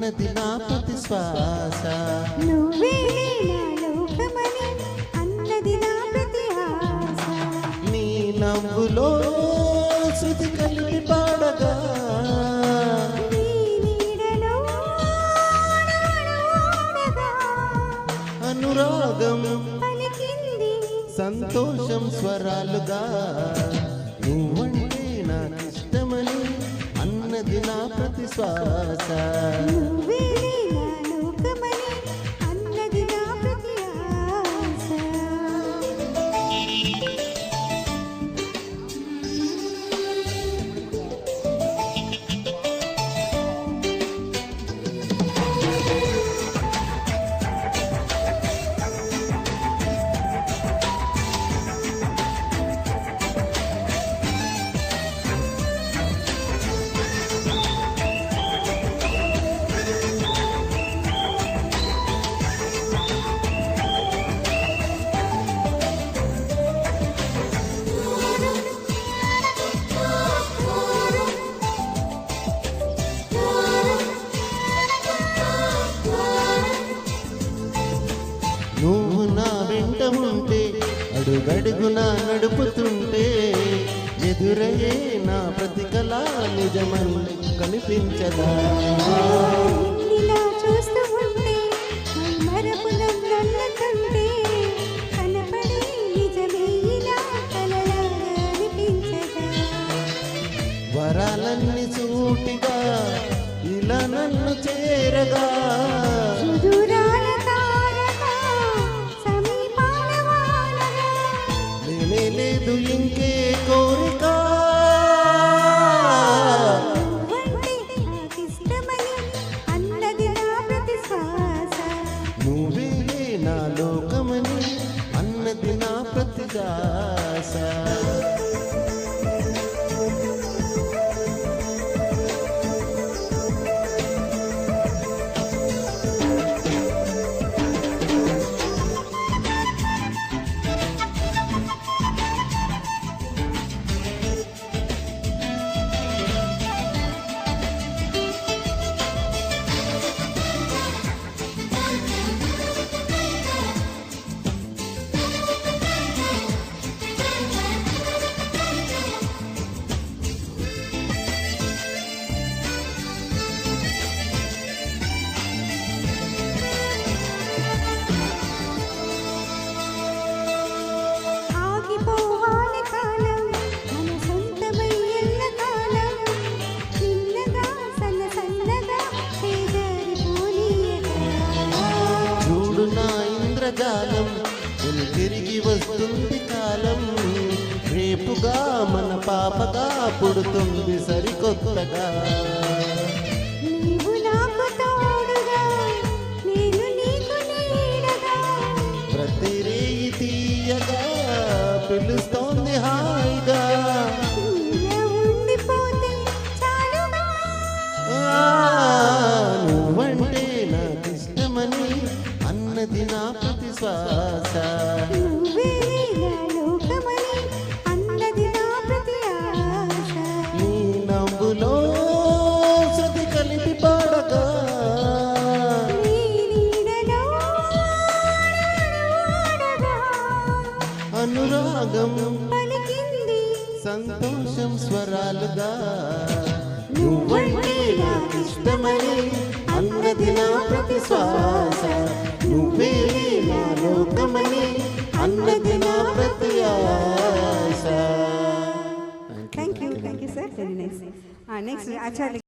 అన్నది నా ప్రతి శ్వాస. నువ్వే నా లోకమని అన్నది నా ప్రతి ఆశ. నీ నవ్వులో శృతి కలిపి పాడగా నీ నీడలో నాడగా అనురాగం పలికింది సంతోషం స్వరాలుగా. నువ్వంటే నాకిష్టమని అన్నది నా ప్రతి శ్వాస. నువ్వే నా లోకమని అన్నది నా ప్రతి ఆశ. నువ్వు నా వెంట ఉంటే అడుగడుగునా నడుపుతుంటే ఎదురయ్యే నా ప్రతి కళ నిజమని కనిపించదా. ఇలా చూస్తూ ఉంటే మరపు నన్నకంటే కనపడే నిజమే ఇలా కలలాగా అనిపించదా. వరాలన్నీ సూటిగా ఇలా నన్ను చేరగా సుదూరాల తారగా సమీపాల వానగా లేనే లేదు ఇంకే కోరిక. నువ్వంటే నాకిష్టమని అన్నది నా ప్రతి శ్వాస. నువ్వే నా లోకమని అన్నది నా ప్రతి దాస. ఆగిపోవాలి కాలం మన సొంతమై ఎల్లకాలం. చిన్నగా సన్నగా చేజారిపోనీయగా. చూడు నా ఇంద్రజాలం తిరిగి వస్తుంది కాలం. రేపుగా మన పాపగా పుడుతుంది సరికొత్తగా. నీవు నాకు తోడుగా నేను నీకు నీడగా. ప్రతి రేయి తీయగా పిలుస్తోంది హాయిగా. ఇలా ఉండిపోతే చాలుగా. నువ్వంటే నాకిష్టమని అన్నది నా ప్రతి శ్వాస. నువ్వే నా లోకమని అన్నది నా ప్రతి ఆశ. నీ నవ్వులో శృతి కలిపి పాడగా నీ నీడలో నాడగా అనురాగం పలికింది సంతోషం స్వరాలుగా. నువ్వంటే నాకిష్టమని అన్నది నా ప్రతి శ్వాస. నువ్వే నా లోకమని అన్నది నా ప్రతి ఆశ. Thank you sir. Very nice. Next Acharya